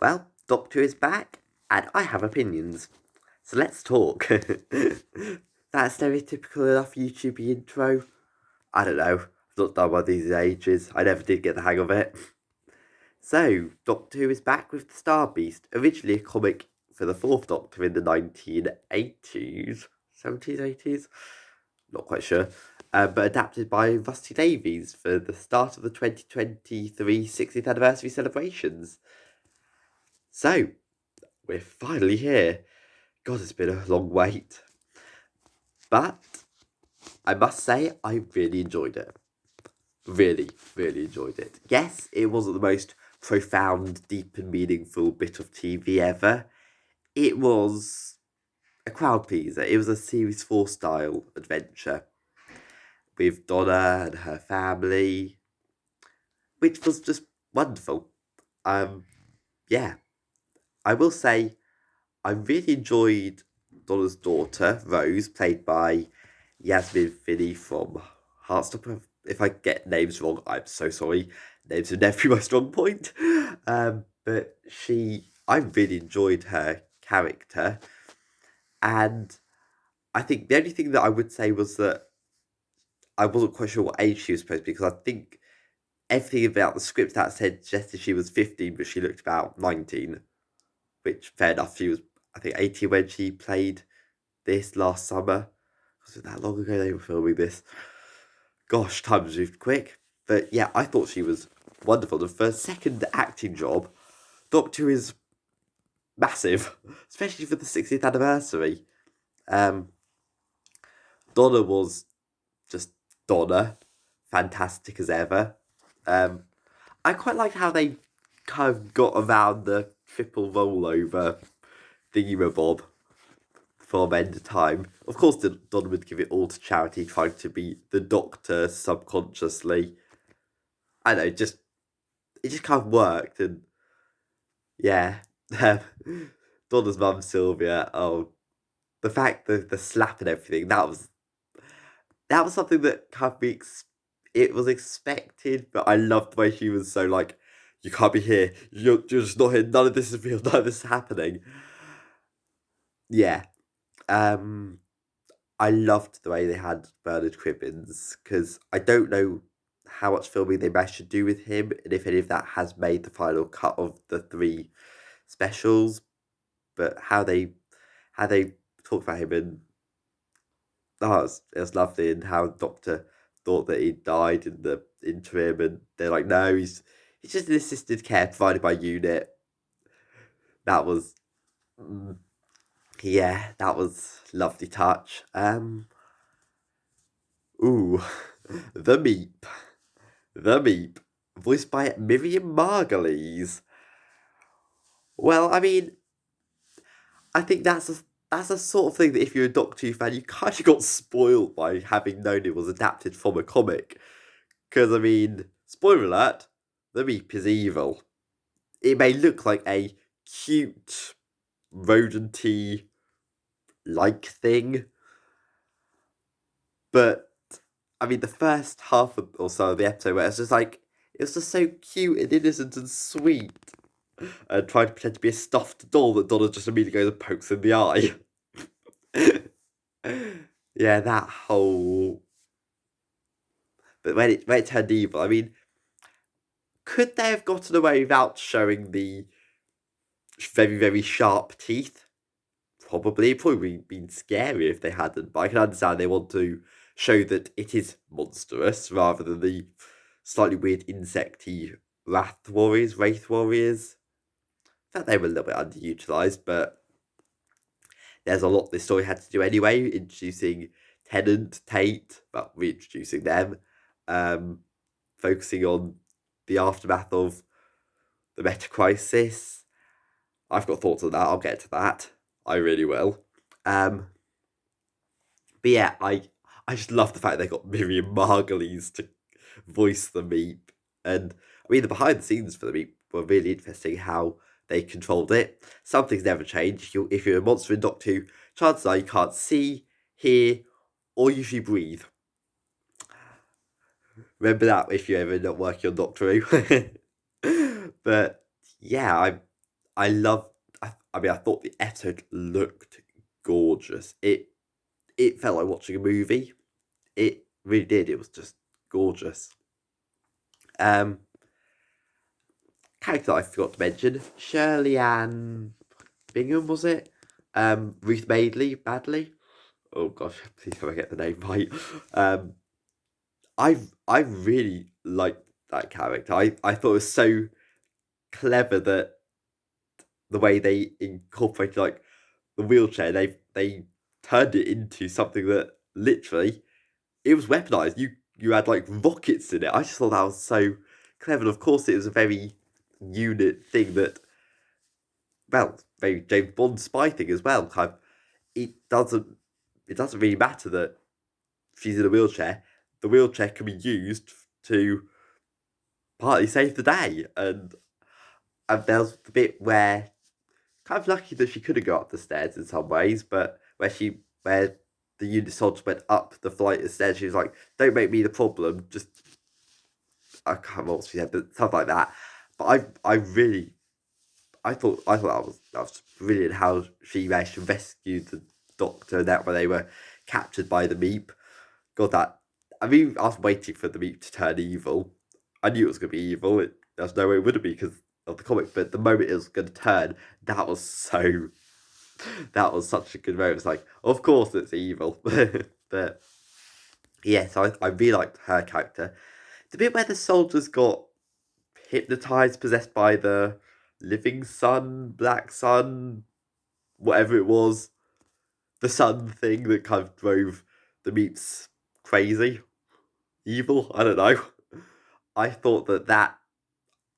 Well, Doctor is back, and I have opinions. So let's talk. That stereotypical enough YouTube intro? I don't know. I've not done one of these in ages. I never did get the hang of it. So, Doctor Who is back with the Star Beast, originally a comic for the fourth Doctor in the 1980s? 70s, 80s? Not quite sure. But adapted by Rusty Davies for the start of the 2023 60th anniversary celebrations. So, we're finally here. God, it's been a long wait. But I must say, I really enjoyed it. Really, really enjoyed it. Yes, it wasn't the most profound, deep, and meaningful bit of TV ever. It was a crowd pleaser. It was a Series 4 style adventure with Donna and her family, which was just wonderful. Yeah, I will say I really enjoyed Donna's daughter, Rose, played by Yasmin Finney from Heartstopper. If I get names wrong, I'm so sorry. Names are never my strong point. But I really enjoyed her character. And I think the only thing that I would say was that I wasn't quite sure what age she was supposed to be, because I think everything about the script that said suggested she was 15, but she looked about 19, which, fair enough, she was, I think, 18 when she played this last summer. Was it that long ago they were filming this? Gosh, time's moved quick. But yeah, I thought she was wonderful. And for a second acting job, Doctor Who is massive, especially for the 60th anniversary. Um, Donna was just Donna, fantastic as ever. Um, I quite liked how they kind of got around the triple rollover thingy-mabob from End of Time. Of course, Donna would give it all to charity, trying to be the Doctor subconsciously. I know, it just kind of worked, and yeah, Donna's mum Sylvia. Oh, the fact that the slap and everything, that was something that kind of it was expected, but I loved the way she was so like, you can't be here. You're just not here. None of this is real. None of this is happening. Yeah. Um, I loved the way they had Bernard Cribbins, because I don't know how much filming they managed to do with him, and if any of that has made the final cut of the three specials. But how they talk about him, and it was lovely, and how the Doctor thought that he died in the interim, and they're like, no, he's just an assisted care provided by Unit. That was mm, yeah, that was lovely touch. Ooh, the Meep. The Meep, voiced by Miriam Margolyes. Well, I mean, I think that's a sort of thing that if you're a Doctor Who fan, you kind of got spoiled by having known it was adapted from a comic. Because, I mean, spoiler alert, the Meep is evil. It may look like a cute, rodenty like thing, but I mean, the first half or so of the episode where it's just like, it was just so cute and innocent and sweet, and trying to pretend to be a stuffed doll that Donna just immediately goes and pokes in the eye. Yeah, that whole. But when it turned evil, I mean, could they have gotten away without showing the very, very sharp teeth? Probably. It'd probably been scary if they hadn't, but I can understand they want to show that it is monstrous rather than the slightly weird insecty Wraith Warriors. I thought they were a little bit underutilized, but there's a lot this story had to do anyway, introducing Tennant, Tate, well, reintroducing them, um, focusing on the aftermath of the meta crisis. I've got thoughts on that. I'll get to that. I really will. Um, but yeah, I just love the fact they got Miriam Margolyes to voice the Meep, and I mean the behind the scenes for the Meep were really interesting. How they controlled it. Some things never change. If you're a monster in Doctor Who, chances are you can't see, hear, or usually breathe. Remember that if you're ever not working on Doctor Who. But yeah, I loved. I mean, I thought the episode looked gorgeous. It felt like watching a movie. It really did. It was just gorgeous. Um, Character I forgot to mention: Shirley Ann Bingham, was it? Ruth Badley. Oh gosh, please don't get the name right. Um, I really liked that character. I thought it was so clever that the way they incorporated like the wheelchair, they turned it into something that literally it was weaponized. You had like rockets in it. I just thought that was so clever. And of course, it was a very unit thing that, well, very James Bond spy thing as well. Kind of, it doesn't it doesn't really matter that she's in a wheelchair. The wheelchair can be used to partly save the day. And there was the bit where kind of lucky that she couldn't go up the stairs in some ways, but where the unit soldier went up the flight of stairs, she was like, "Don't make me the problem." Just I can't remember what she said, but stuff like that. But I really I thought that was brilliant how she managed to rescue the doctor and that when they were captured by the Meep. God, that I mean, I was waiting for the Meep to turn evil. I knew it was going to be evil. There was no way it wouldn't be because of the comic. But the moment it was going to turn, that was so. That was such a good moment. It's like, of course it's evil. But yeah, so I really liked her character. The bit where the soldiers got hypnotized, possessed by the living sun, black sun, whatever it was, the sun thing that kind of drove the Meeps crazy, evil. I don't know. I thought that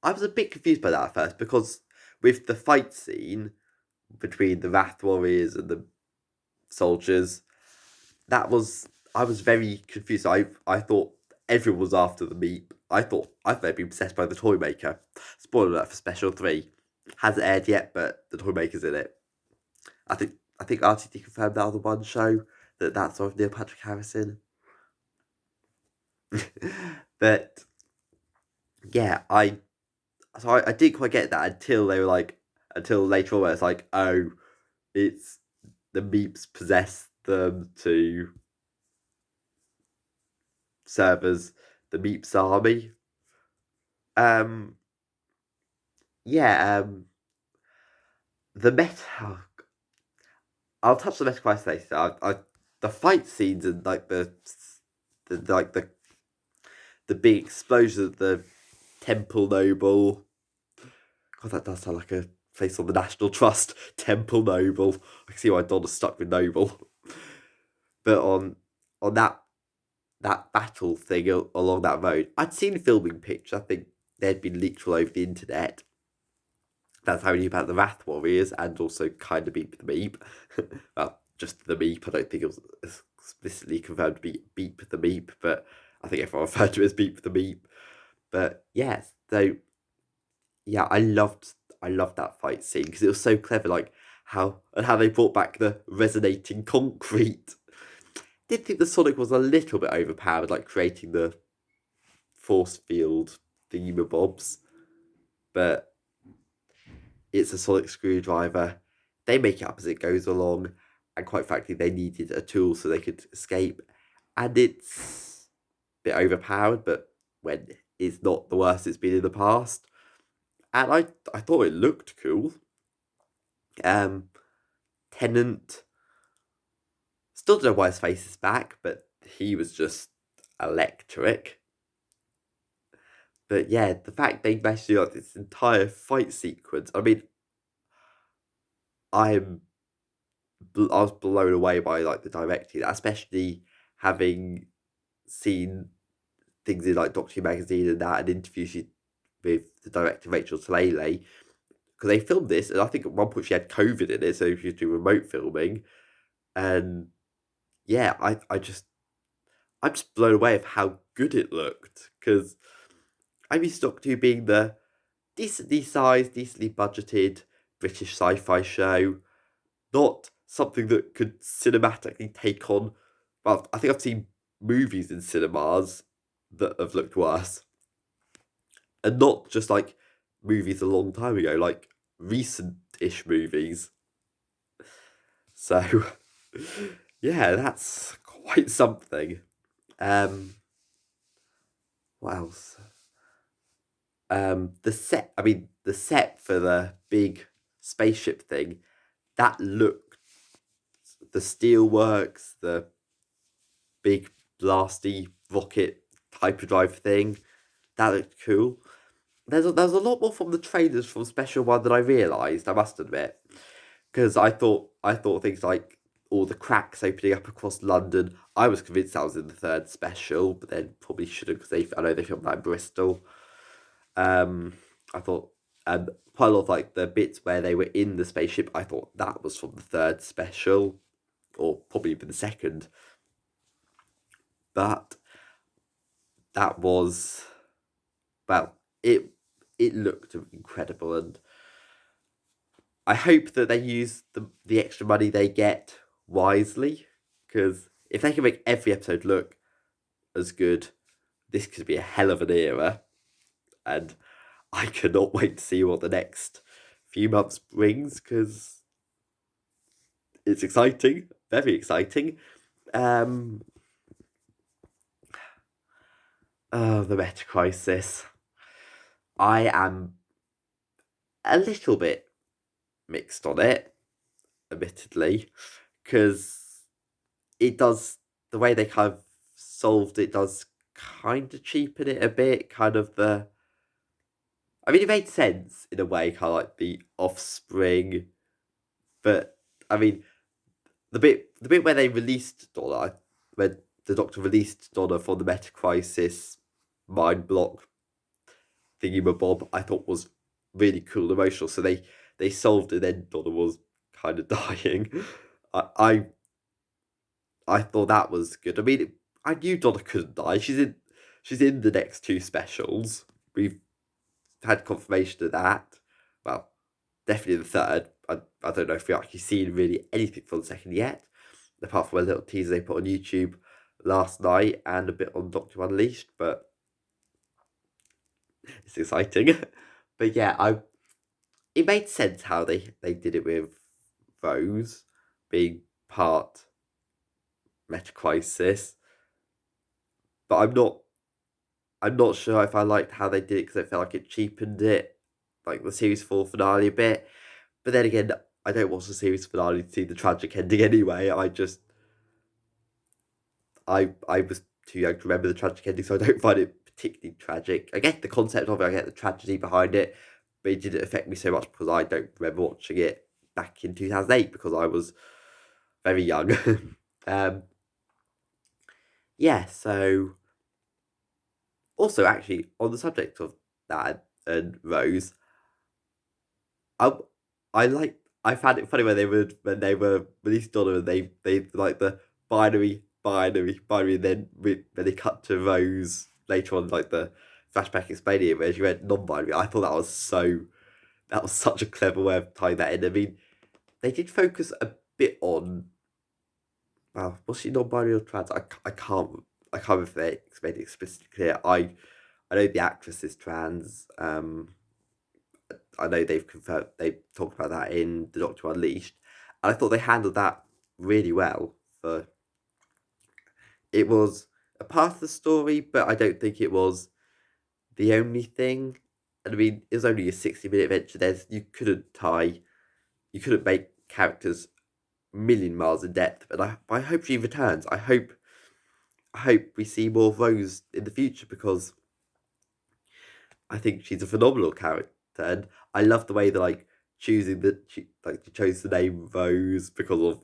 I was a bit confused by that at first because with the fight scene between the Wrath Warriors and the soldiers, that was I was very confused. I thought everyone was after the Meep. I thought they'd been possessed by the toy maker. Spoiler alert for Special 3. Hasn't aired yet, but the toy maker's in it. I think RTD confirmed that on the one show that that's of Neil Patrick Harrison. But yeah, I didn't quite get that until they were like until later on where it's like, oh, it's the Meeps possess them to serve as the Meeps army. Um yeah, the meta I'll touch the meta quite later. The fight scenes and like the big explosion of the Temple Noble. God, that does sound like a place on the National Trust. Temple Noble. I can see why Donna's stuck with Noble. But on that battle thing along that road, I'd seen filming pictures. I think they'd been leaked all over the internet. That's how I knew about the Wrath Warriors and also kind of Beep the Meep. Well, just the Meep. I don't think it was explicitly confirmed to be Beep the Meep, but I think everyone referred to it as Beep the Meep. But yes, so yeah, I loved that fight scene because it was so clever, like how they brought back the resonating concrete. Did think the Sonic was a little bit overpowered, like creating the force field thingamabobs, but it's a sonic screwdriver. They make it up as it goes along, and quite frankly, they needed a tool so they could escape. And it's a bit overpowered, but when it's not the worst it's been in the past. And I thought it looked cool. Tennant, still don't know why his face is back, but he was just electric. But yeah, the fact they managed to do like this entire fight sequence, I mean, I'm I was blown away by like the directing, especially having seen things in like Doctor Who magazine and that, and interviews with the director Rachel Talalay, because they filmed this, and I think at one point she had COVID in it, so she was doing remote filming, and yeah, I'm just blown away of how good it looked because I'm used to Doctor Who being the decently sized, decently budgeted British sci-fi show, not something that could cinematically take on. Well, I think I've seen movies in cinemas that have looked worse, and not just like movies a long time ago. Like recent-ish movies. So, yeah, that's quite something. Um, what else? The set. I mean, the set for the big spaceship thing. That looked. The steel works. The big blasty rocket hyperdrive thing. That looked cool. There's a lot more from the trailers from Special One than I realised, I must admit. Because I thought things like all the cracks opening up across London. I was convinced that was in the third special, but then probably shouldn't because I know they filmed that in Bristol. I thought quite a lot of like the bits where they were in the spaceship. I thought that was from the third special, or probably even the second. But that was, well, it looked incredible, and I hope that they use the extra money they get wisely, because if they can make every episode look as good, this could be a hell of an era, and I cannot wait to see what the next few months brings, because it's exciting, very exciting. Um, oh, the meta crisis. I am a little bit mixed on it, admittedly, because it does, the way they kind of solved it does kind of cheapen it a bit. Kind of I mean, it made sense in a way, kind of like the offspring, but I mean, the bit where they released Donna, when the Doctor released Donna from the Meta Crisis mind block thingy-mabob, I thought was really cool and emotional. So they solved it, then Donna was kind of dying. I, I I thought that was good. I mean, I knew Donna couldn't die. She's in the next two specials. We've had confirmation of that. Well, definitely the third. I don't know if we've actually seen really anything from the second yet, apart from a little teaser they put on YouTube last night and a bit on Doctor Unleashed. But it's exciting. But yeah, it made sense how they did it with Rose being part Meta Crisis, but I'm not sure if I liked how they did it because I felt like it cheapened it, like the series 4 finale a bit. But then again, I don't watch the series finale to see the tragic ending anyway. I was too young to remember the tragic ending, so I don't find it particularly tragic. I get the concept of it, I get the tragedy behind it, but it didn't affect me so much because I don't remember watching it back in 2008 because I was very young. um, yeah, so also actually on the subject of that and Rose, I I found it funny when they were released on and they like the binary, and then when they cut to Rose later on, like the flashback explaining it where she went non-binary. I thought that was such a clever way of tying that in. I mean, they did focus a bit on, well, was she non-binary or trans? I can't remember if they made it explicitly clear. I know the actress is trans. I know they've talked about that in The Doctor Unleashed. And I thought they handled that really well. For it was a part of the story, but I don't think it was the only thing. And I mean, it was only a 60-minute adventure. You couldn't make characters a million miles in depth. But I hope she returns. I hope we see more of Rose in the future because I think she's a phenomenal character, and I love the way they like she chose the name Rose because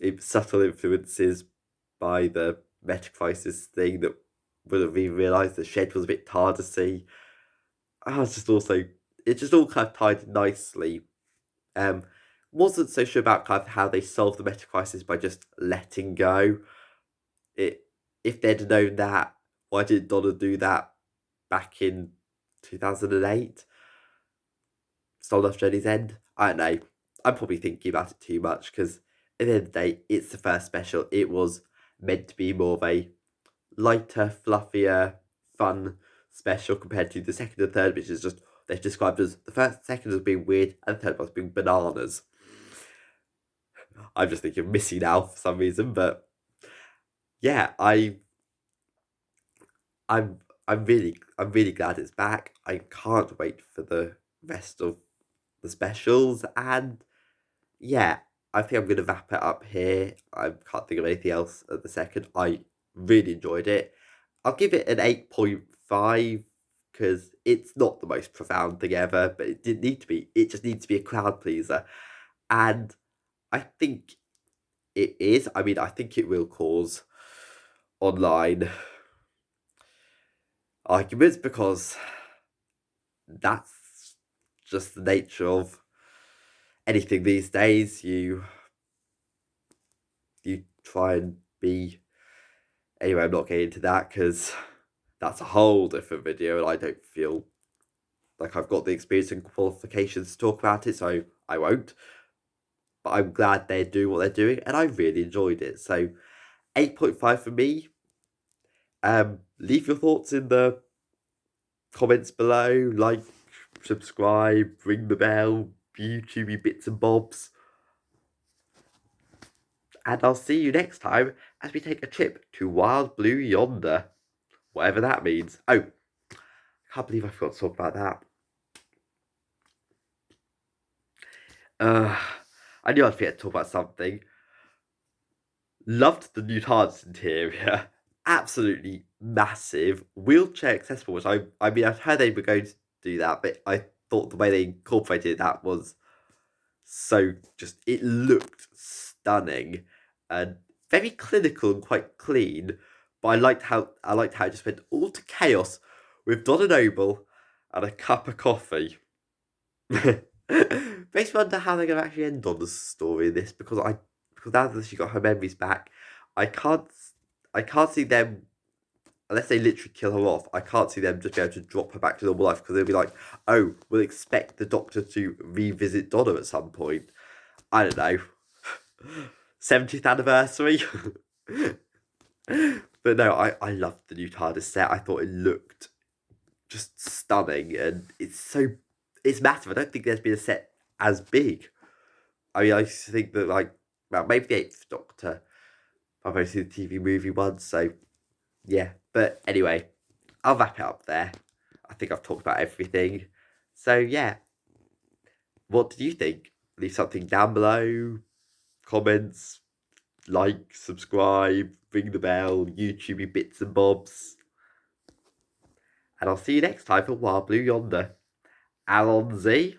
of subtle influences by the Meta Crisis thing that would have even realised the shed was a bit TARDISy. I was just also it just all kind of tied in nicely. Um, wasn't so sure about kind of how they solved the Meta Crisis by just letting go. It if they'd known that, why didn't Donna do that back in 2008? Stolen Off Journey's End. I don't know. I'm probably thinking about it too much because at the end of the day, it's the first special. It was meant to be more of a lighter, fluffier, fun special compared to the second and third, which is just they're described as the first, second as being weird, and the third one as being bananas. I'm just thinking of Missy now for some reason, but yeah, I'm really glad it's back. I can't wait for the rest of the specials, and yeah, I think I'm gonna wrap it up here. I can't think of anything else at the second. I really enjoyed it. I'll give it an 8.5 because it's not the most profound thing ever, but it didn't need to be. It just needs to be a crowd pleaser, and I think it is. I mean, I think it will cause online arguments because that's just the nature of anything these days. You try and be. Anyway, I'm not getting into that because that's a whole different video, and I don't feel like I've got the experience and qualifications to talk about it, so I won't. But I'm glad they're doing what they're doing, and I really enjoyed it. So 8.5 for me. Leave your thoughts in the comments below. Like, subscribe, ring the bell, YouTube bits and bobs. And I'll see you next time as we take a trip to Wild Blue Yonder. Whatever that means. Oh, I can't believe I forgot to talk about that. I knew I'd forget to talk about something. Loved the new TARDIS interior. Absolutely massive. Wheelchair accessible, which I mean, I've heard they were going to do that, but I thought the way they incorporated that was so just, it looked stunning and very clinical and quite clean. But I liked how it just went all to chaos with Donna Noble and a cup of coffee. Makes me wonder how they're gonna actually end on the story in this because now that she got her memories back, I can't see them unless they literally kill her off. I can't see them just be able to drop her back to normal life because they'll be like, oh, we'll expect the Doctor to revisit Donna at some point. I don't know. 70th anniversary. But no, I loved the new TARDIS set. I thought it looked just stunning, and it's massive. I don't think there's been a set as big. I mean, I used to think that well, maybe the Eighth Doctor. I've only seen the TV movie once, so yeah. But anyway, I'll wrap it up there. I think I've talked about everything. So yeah, what did you think? Leave something down below. Comments, like, subscribe, ring the bell, YouTube bits and bobs. And I'll see you next time for Wild Blue Yonder. Alonzi.